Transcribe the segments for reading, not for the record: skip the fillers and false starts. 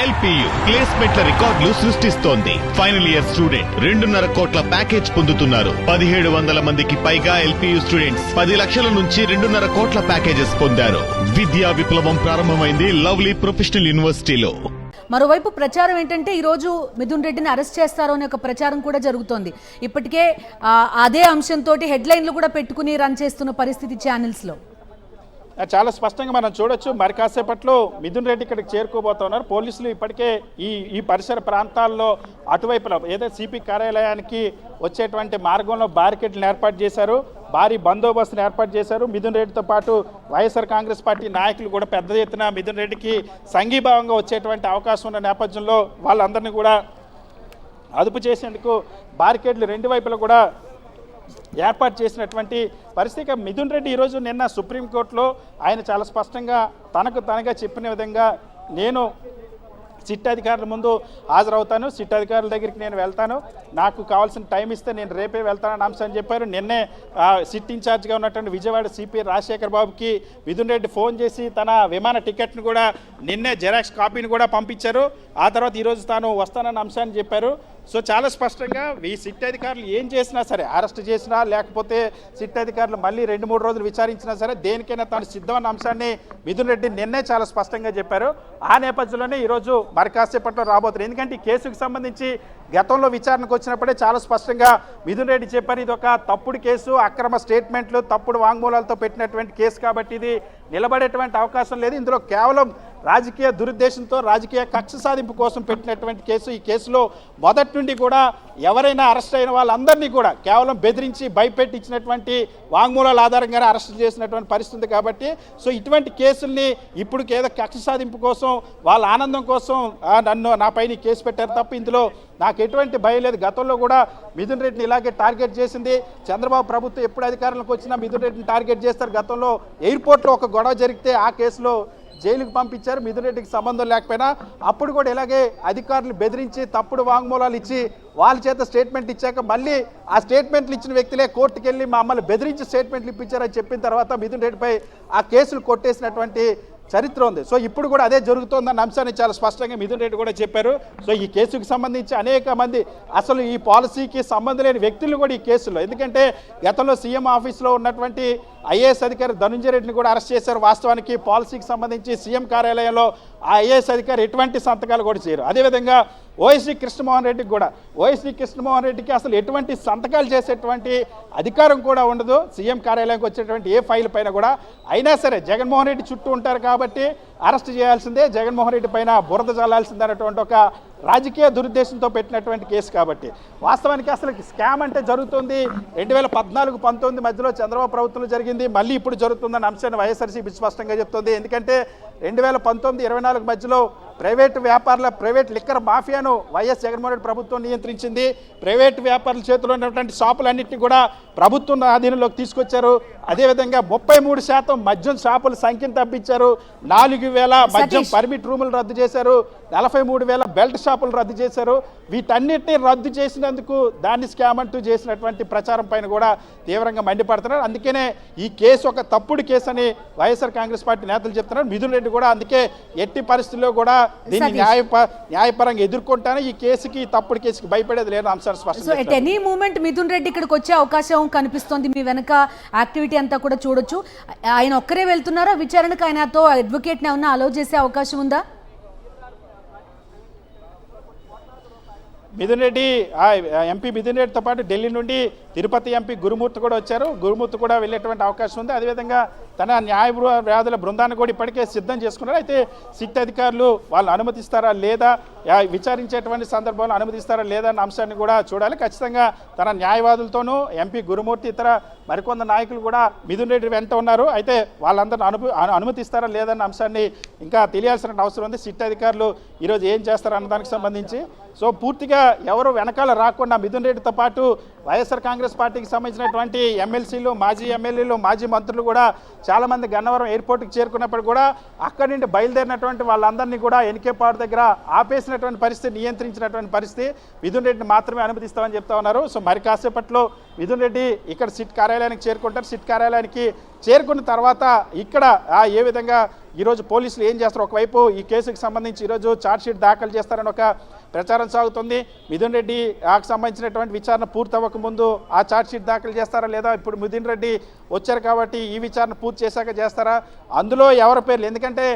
LPU ప్లేస్మెంట్ల రికార్డులు సృష్టిస్తోంది. Final year student 2.5 కోట్ల ప్యాకేజ్ పొందుతున్నారు. 1700 మందికి పైగా ఎల్పియు స్టూడెంట్స్ 10 లక్షల నుంచి 2.5 కోట్ల ప్యాకేజెస్ పొందారు. విద్యా విప్లవం ప్రారంభమైంది లవ్లీ ప్రొఫెషనల్ యూనివర్సిటీలో. మరోవైపు ప్రచారం ఏంటంటే ఈరోజు మిథున్ రెడ్డిని అరెస్ట్ చేస్తారు అనే ఒక ప్రచారం కూడా జరుగుతోంది. ఇప్పటికే అదే అంశంతో హెడ్లైన్లు కూడా పెట్టుకుని రన్ చేస్తున్న పరిస్థితి ఛానల్స్లో. చాలా స్పష్టంగా మనం చూడొచ్చు. మరి కాసేపట్లో మిథున్ రెడ్డి ఇక్కడికి చేరుకోబోతున్నారు. పోలీసులు ఇప్పటికే ఈ పరిసర ప్రాంతాల్లో అటువైపులో ఏదైతే సిపి కార్యాలయానికి వచ్చేటువంటి మార్గంలో బారికేడ్లను ఏర్పాటు చేశారు, భారీ బందోబస్తును ఏర్పాటు చేశారు. మిథున్ రెడ్డితో పాటు వైఎస్ఆర్ కాంగ్రెస్ పార్టీ నాయకులు కూడా పెద్ద ఎత్తున మిథున్ రెడ్డికి సంఘీభావంగా వచ్చేటువంటి అవకాశం ఉన్న నేపథ్యంలో వాళ్ళందరినీ కూడా అదుపు చేసేందుకు బారికేడ్లు రెండు వైపులా కూడా ఏర్పాటు చేసినటువంటి పరిస్థితి. మిథున్ రెడ్డి ఈరోజు నిన్న సుప్రీంకోర్టులో ఆయన చాలా స్పష్టంగా తనగా చెప్పిన విధంగా నేను సిట్ అధికారుల ముందు హాజరవుతాను, సిట్ అధికారుల దగ్గరికి నేను వెళ్తాను, నాకు కావాల్సిన టైం ఇస్తే నేను రేపే వెళ్తానని అంశాన్ని చెప్పారు. నిన్నే సిట్ ఇన్ఛార్జ్గా ఉన్నటువంటి విజయవాడ సిపి రాజశేఖర్ బాబుకి మిథున్ రెడ్డి ఫోన్ చేసి తన విమాన టికెట్ను కూడా నిన్నే జెరాక్స్ కాపీని కూడా పంపించారు. ఆ తర్వాత ఈరోజు తాను వస్తానన్న అంశాన్ని చెప్పారు. సో చాలా స్పష్టంగా ఈ సిట్ అధికారులు ఏం చేసినా సరే, అరెస్ట్ చేసినా లేకపోతే సిట్ అధికారులు మళ్ళీ 2-3 రోజులు విచారించినా సరే దేనికైనా తాను సిద్ధమన్న అంశాన్ని మిథున్ రెడ్డి నిన్నే చాలా స్పష్టంగా చెప్పారు. ఆ నేపథ్యంలోనే ఈరోజు మరి కాసేపట్లో రాబోతున్నారు. ఎందుకంటే ఈ కేసుకు సంబంధించి గతంలో విచారణకు వచ్చినప్పుడే చాలా స్పష్టంగా మిథున్ రెడ్డి చెప్పారు, ఇది ఒక తప్పుడు కేసు, అక్రమ స్టేట్మెంట్లు, తప్పుడు వాంగ్మూలాలతో పెట్టినటువంటి కేసు కాబట్టి ఇది నిలబడేటువంటి అవకాశం లేదు, ఇందులో కేవలం రాజకీయ దురుద్దేశంతో రాజకీయ కక్ష సాధింపు కోసం పెట్టినటువంటి కేసు. ఈ కేసులో మొదటి నుండి కూడా ఎవరైనా అరెస్ట్ అయిన వాళ్ళందరినీ కూడా కేవలం బెదిరించి భయపెట్టి ఇచ్చినటువంటి వాంగ్మూలాల ఆధారంగానే అరెస్ట్ చేసినటువంటి పరిస్థితి కాబట్టి సో ఇటువంటి కేసుల్ని ఇప్పుడు ఏదో కక్ష సాధింపు కోసం వాళ్ళ ఆనందం కోసం నా పైన కేసు పెట్టారు తప్ప ఇందులో నాకు ఎటువంటి భయం లేదు. గతంలో కూడా మిథున్ రెడ్డిని ఇలాగే టార్గెట్ చేసింది. చంద్రబాబు ప్రభుత్వం ఎప్పుడు అధికారంలోకి వచ్చినా మిథున్ రెడ్డిని టార్గెట్ చేస్తారు. గతంలో ఎయిర్పోర్ట్లో ఒక గొడవ జరిగితే ఆ కేసులో జైలుకు పంపించారు. మిథున్ రెడ్డికి సంబంధం లేకపోయినా అప్పుడు కూడా ఇలాగే అధికారులు బెదిరించి తప్పుడు వాంగ్మూలాలు ఇచ్చి వాళ్ళ చేత స్టేట్మెంట్ ఇచ్చాక మళ్ళీ ఆ స్టేట్మెంట్లు ఇచ్చిన వ్యక్తులే కోర్టుకు వెళ్ళి మమ్మల్ని బెదిరించి స్టేట్మెంట్లు ఇప్పించారని చెప్పిన తర్వాత మిథున్ రెడ్డిపై ఆ కేసులు కొట్టేసినటువంటి చరిత్ర ఉంది. సో ఇప్పుడు కూడా అదే జరుగుతోందన్న అంశాన్ని చాలా స్పష్టంగా మిథున్ రెడ్డి కూడా చెప్పారు. సో ఈ కేసుకు సంబంధించి అనేక మంది అసలు ఈ పాలసీకి సంబంధం లేని వ్యక్తులు కూడా ఈ కేసులో, ఎందుకంటే గతంలో సీఎం ఆఫీస్లో ఉన్నటువంటి ఐఏఎస్ అధికారి ధనుంజయ రెడ్డిని కూడా అరెస్ట్ చేశారు. వాస్తవానికి పాలసీకి సంబంధించి సీఎం కార్యాలయంలో ఆ ఐఏఎస్ అధికారి ఎటువంటి సంతకాలు కూడా చేయరు. అదేవిధంగా ఓఎస్సీ కృష్ణమోహన్ రెడ్డికి అసలు ఎటువంటి సంతకాలు చేసేటువంటి అధికారం కూడా ఉండదు. సీఎం కార్యాలయానికి వచ్చేటువంటి ఏ ఫైల్ పైన కూడా అయినా సరే జగన్మోహన్ రెడ్డి చుట్టూ ఉంటారు కాబట్టి అరెస్ట్ చేయాల్సిందే, జగన్మోహన్ రెడ్డి పైన బురద చల్లాల్సిందే అనేటువంటి ఒక రాజకీయ దురుద్దేశంతో పెట్టినటువంటి కేసు కాబట్టి వాస్తవానికి అసలు స్కామ్ అంటే జరుగుతుంది 2014-19 మధ్యలో చంద్రబాబు ప్రభుత్వంలో జరిగింది, మళ్ళీ ఇప్పుడు జరుగుతుందన్న అంశాన్ని వైఎస్ఆర్సీపీ స్పష్టంగా చెప్తుంది. ఎందుకంటే 2019-24 మధ్యలో ప్రైవేట్ లిక్కర్ మాఫియాను వైఎస్ జగన్మోహన్ రెడ్డి ప్రభుత్వం నియంత్రించింది. ప్రైవేట్ వ్యాపారుల చేతిలో ఉన్నటువంటి షాపులన్నింటినీ కూడా ప్రభుత్వం ఆధీనంలోకి తీసుకొచ్చారు. అదేవిధంగా 33% మద్యం షాపుల సంఖ్యను తప్పించారు. 4,000 మద్యం పర్మిట్ రూములు రద్దు చేశారు. 43,000 బెల్ట్ షాపులు రద్దు చేశారు. వీటన్నిటినీ రద్దు చేసినందుకు దాన్ని స్కామ్ అంటూ చేసినటువంటి ప్రచారం పైన కూడా తీవ్రంగా మండిపడుతున్నారు. అందుకనే ఈ కేసు ఒక తప్పుడు కేసు అని వైఎస్ఆర్ కాంగ్రెస్ పార్టీ నేతలు చెప్తున్నారు. మిథున్ రెడ్డి కూడా అందుకే ఎట్టి పరిస్థితుల్లో కూడా దీన్ని న్యాయపరంగా ఎదుర్కొంటాను, ఈ కేసుకి తప్పుడు కేసుకి భయపడేది లేని అంశాలు స్పష్టం. ఎనీ మూమెంట్ మిథున్ రెడ్డి ఇక్కడికి వచ్చే అవకాశం కనిపిస్తోంది. మీ వెనక యాక్టివిటీ అంతా కూడా చూడొచ్చు. ఆయన ఒక్కరే వెళ్తున్నారా విచారణకు? ఆయనతో అడ్వకేట్ ని ఏమన్నా అలౌ చేసే అవకాశం ఉందా? మిథున్ రెడ్డి ఎంపీ మిథున్ రెడ్డితో పాటు ఢిల్లీ నుండి తిరుపతి ఎంపీ గురుమూర్తి కూడా వచ్చారు. గురుమూర్తి కూడా వెళ్ళేటువంటి అవకాశం ఉంది. అదేవిధంగా తన న్యాయవాదుల బృందాన్ని కూడా ఇప్పటికే సిద్ధం చేసుకున్నారు. అయితే సిట్ అధికారులు వాళ్ళు అనుమతిస్తారా లేదా, విచారించేటువంటి సందర్భంలో అనుమతిస్తారా లేదా అన్న అంశాన్ని కూడా చూడాలి. ఖచ్చితంగా తన న్యాయవాదులతోనూ ఎంపీ గురుమూర్తి ఇతర మరికొంత నాయకులు కూడా మిథున్ రెడ్డి వెంట ఉన్నారు. అయితే వాళ్ళందరూ అనుమతిస్తారా లేదన్న అంశాన్ని ఇంకా తెలియాల్సిన అవసరం ఉంది. సిట్ అధికారులు ఈరోజు ఏం చేస్తారన్న దానికి సంబంధించి సో పూర్తిగా ఎవరు వెనకాల రాకుండా మిథున్ రెడ్డితో పాటు వైఎస్ఆర్ కాంగ్రెస్ పార్టీకి సంబంధించినటువంటి ఎమ్మెల్సీలు, మాజీ ఎమ్మెల్యేలు, మాజీ మంత్రులు కూడా చాలామంది గన్నవరం ఎయిర్పోర్ట్కి చేరుకున్నప్పుడు కూడా అక్కడి నుండి బయలుదేరినటువంటి వాళ్ళందరినీ కూడా ఎన్కేపాడు దగ్గర ఆపేసినటువంటి పరిస్థితి, నియంత్రించినటువంటి పరిస్థితి. మిథున్ రెడ్డిని మాత్రమే అనుమతిస్తామని చెప్తా ఉన్నారు. సో మరి కాసేపట్లో మిథున్ రెడ్డి ఇక్కడ సిట్ కార్యాలయానికి చేరుకుంటారు. సిట్ కార్యాలయానికి చేరుకున్న తర్వాత ఇక్కడ ఏ విధంగా ఈరోజు పోలీసులు ఏం చేస్తారు, ఒకవైపు ఈ కేసుకు సంబంధించి ఈరోజు ఛార్జ్షీట్ దాఖలు చేస్తారని ఒక ప్రచారం సాగుతుంది. మిథున్ రెడ్డి సంబంధించినటువంటి విచారణ పూర్తవ్వక ముందు ఆ ఛార్జ్షీట్ దాఖలు చేస్తారా లేదా, ఇప్పుడు మిథున్ రెడ్డి వచ్చారు కాబట్టి ఈ విచారణ పూర్తి చేశాక చేస్తారా, అందులో ఎవరి పేర్లు, ఎందుకంటే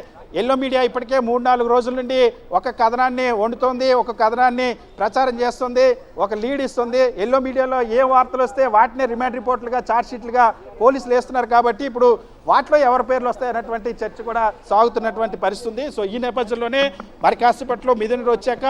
ఎల్లో మీడియా ఇప్పటికే 3-4 రోజుల నుండి ఒక కథనాన్ని వండుతోంది, ఒక కథనాన్ని ప్రచారం చేస్తుంది, ఒక లీడ్ ఇస్తుంది. ఎల్లో మీడియాలో ఏ వార్తలు వస్తే వాటినే రిమాండ్ రిపోర్ట్లుగా ఛార్జ్షీట్లుగా పోలీసులు వేస్తున్నారు కాబట్టి ఇప్పుడు వాటిలో ఎవరి పేర్లు వస్తాయన్నటువంటి చర్చ కూడా సాగుతున్నటువంటి పరిస్థితి. సో ఈ నేపథ్యంలోనే మరి కాసేపట్లో మిథున్ రెడ్డి వచ్చాక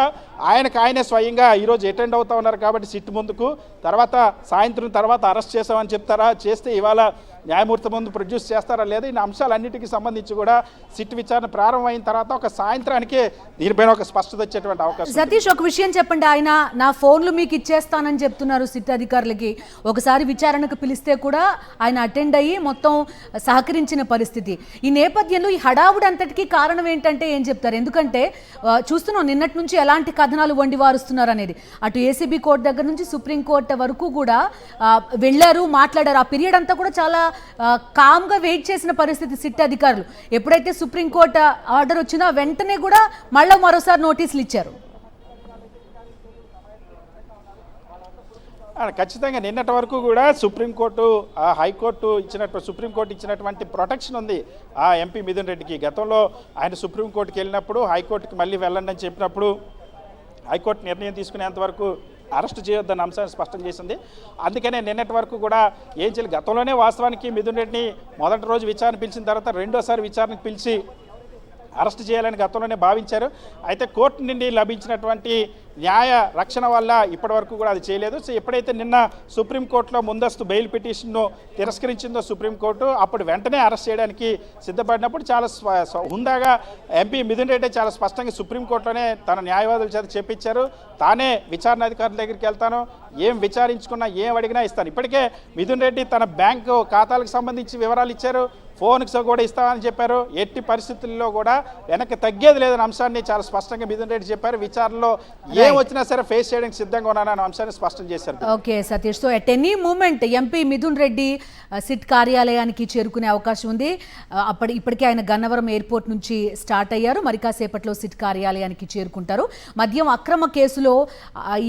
ఆయనే స్వయంగా ఈరోజు అటెండ్ అవుతా ఉన్నారు కాబట్టి సిట్ ముందుకు, తర్వాత సాయంత్రం తర్వాత అరెస్ట్ చేసామని చెప్తారా, చేస్తే ఇవాళ న్యాయమూర్తి ముందు ప్రొడ్యూస్ చేస్తారా లేదా, ఈ అంశాలన్నిటికీ సంబంధించి కూడా సిట్ విచారణ ప్రారంభమైన తర్వాత ఒక సాయంత్రానికే దీనిపైన ఒక స్పష్టత వచ్చేటువంటి అవకాశం. సతీష్, ఒక విషయం చెప్పండి, ఆయన నా ఫోన్లు మీకు ఇచ్చేస్తానని చెప్తున్నారు సిట్ అధికారులకి. ఒకసారి విచారణకు పిలిస్తే కూడా ఆయన అటెండ్ అయ్యి మొత్తం సహకరించిన పరిస్థితి. ఈ నేపథ్యంలో ఈ హడావుడి అంతటికీ కారణం ఏంటంటే ఏం చెప్తారు? ఎందుకంటే చూస్తున్నాం నిన్నటి నుంచి ఎలాంటి కథనాలు వండి వారుస్తున్నారు అనేది. అటు ఏసీబీ కోర్టు దగ్గర నుంచి సుప్రీంకోర్టు వరకు కూడా వెళ్ళారు, మాట్లాడారు. ఆ పీరియడ్ అంతా కూడా చాలా కామ్గా వెయిట్ చేసిన పరిస్థితి సిట్ అధికారులు. ఎప్పుడైతే సుప్రీంకోర్టు ఆర్డర్ వచ్చినా వెంటనే కూడా మరోసారి నోటీసులు ఇచ్చారు. ఖచ్చితంగా నిన్నటి వరకు కూడా సుప్రీంకోర్టు హైకోర్టు సుప్రీంకోర్టు ఇచ్చినటువంటి ప్రొటెక్షన్ ఉంది ఆ ఎంపీ మిథున్ రెడ్డికి. గతంలో ఆయన సుప్రీంకోర్టుకి వెళ్ళినప్పుడు హైకోర్టుకి మళ్ళీ వెళ్ళండి అని చెప్పినప్పుడు హైకోర్టు నిర్ణయం తీసుకునేంత వరకు అరెస్ట్ చేయొద్దన్న అంశాన్ని స్పష్టం చేసింది. అందుకనే నిన్నటి వరకు కూడా ఏం చేయాలి, గతంలోనే వాస్తవానికి మిథున్ రెడ్డిని మొదటి రోజు విచారణ పిలిచిన తర్వాత రెండోసారి విచారణకు పిలిచి అరెస్ట్ చేయాలని గతంలోనే భావించారు. అయితే కోర్టు నుండి లభించినటువంటి న్యాయ రక్షణ వల్ల ఇప్పటివరకు కూడా అది చేయలేదు. సో ఎప్పుడైతే నిన్న సుప్రీంకోర్టులో ముందస్తు బెయిల్ పిటిషన్ను తిరస్కరించిందో సుప్రీంకోర్టు, అప్పుడు వెంటనే అరెస్ట్ చేయడానికి సిద్ధపడినప్పుడు చాలా హుందాగా ఎంపీ మిథున్ రెడ్డి చాలా స్పష్టంగా సుప్రీంకోర్టులోనే తన న్యాయవాదుల చేత చెప్పించారు, తానే విచారణ అధికారుల దగ్గరికి వెళ్తాను, ఏం విచారించుకున్నా ఏం అడిగినా ఇస్తాను. ఇప్పటికే మిథున్ రెడ్డి తన బ్యాంకు ఖాతాలకు సంబంధించి వివరాలు ఇచ్చారు, ఫోన్కి కూడా ఇస్తామని చెప్పారు. ఎట్టి పరిస్థితుల్లో కూడా వెనక్కి తగ్గేది లేదన్న అంశాన్ని చాలా స్పష్టంగా మిథున్ రెడ్డి చెప్పారు. విచారణలో ఏం వచ్చినా సరే ఫేస్ చేయడానికి సిద్ధంగా ఉన్నానన్న అంశాన్ని స్పష్టం చేశారు. Okay Satish, so at any moment MP Mithun Reddy SIT కార్యాలయానికి చేరుకునే అవకాశం ఉంది. ఇప్పటికే ఆయన గన్నవరం ఎయిర్పోర్ట్ నుంచి స్టార్ట్ అయ్యారు, మరి కాసేపట్లో సిట్ కార్యాలయానికి చేరుకుంటారు. మద్యం అక్రమ కేసులో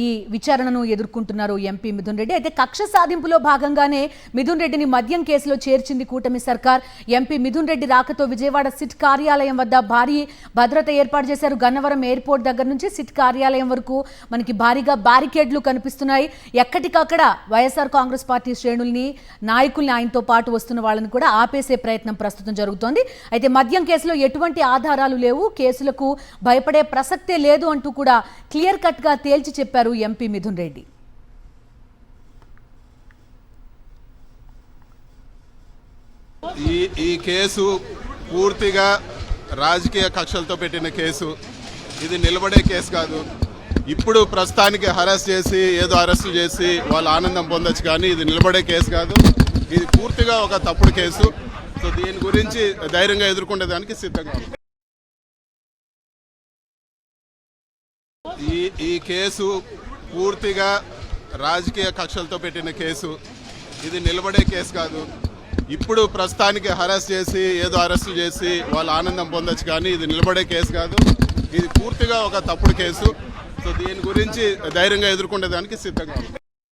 ఈ విచారణను ఎదుర్కొంటున్నారు ఎంపీ మిథున్ రెడ్డి. అయితే కక్ష సాధింపులో భాగంగానే మిథున్ రెడ్డిని మద్యం కేసులో చేర్చింది కూటమి సర్కార్. ఎంపీ మిథున్ రెడ్డి రాకతో విజయవాడ సిట్ కార్యాలయం వద్ద భారీ భద్రత ఏర్పాటు చేశారు. గన్నవరం ఎయిర్పోర్ట్ దగ్గర నుంచి సిట్ కార్యాలయం వరకు మనకి భారీగా బ్యారికేడ్లు కనిపిస్తున్నాయి. ఎక్కడికక్కడ వైఎస్ఆర్ కాంగ్రెస్ పార్టీ శ్రేణుల్ని, నాయకుల్ని, ఆయనతో పాటు వస్తున్న వాళ్ళని కూడా ఆపేసే ప్రయత్నం ప్రస్తుతం జరుగుతోంది. అయితే మద్యం కేసులో ఎటువంటి ఆధారాలు లేవు, కేసులకు భయపడే ప్రసక్తే లేదు అంటూ కూడా క్లియర్ కట్ గా తేల్చి చెప్పారు ఎంపీ మిథున్ రెడ్డి. ఈ కేసు పూర్తిగా రాజకీయ కక్షలతో పెట్టిన కేసు. ఇది నిలబడే కేసు కాదు. ఇప్పుడు ప్రస్తుతానికి హరాస్ చేసి ఏదో అరెస్టులు చేసి వాళ్ళు ఆనందం పొందొచ్చు, కానీ ఇది నిలబడే కేసు కాదు. ఇది పూర్తిగా ఒక తప్పుడు కేసు. సో దీని గురించి ధైర్యంగా ఎదుర్కొనేదానికి సిద్ధంగా ఉంది. ఈ కేసు పూర్తిగా రాజకీయ కక్షలతో పెట్టిన కేసు. ఇది నిలబడే కేసు కాదు. ఇప్పుడు ప్రస్తుతానికి హరాస్ చేసి ఏదో అరెస్టులు చేసి వాళ్ళు ఆనందం పొందొచ్చు, కానీ ఇది నిలబడే కేసు కాదు. ఇది పూర్తిగా ఒక తప్పుడు కేసు. సో దీని గురించి ధైర్యంగా ఎదుర్కొనేదానికి సిద్ధంగా ఉంది.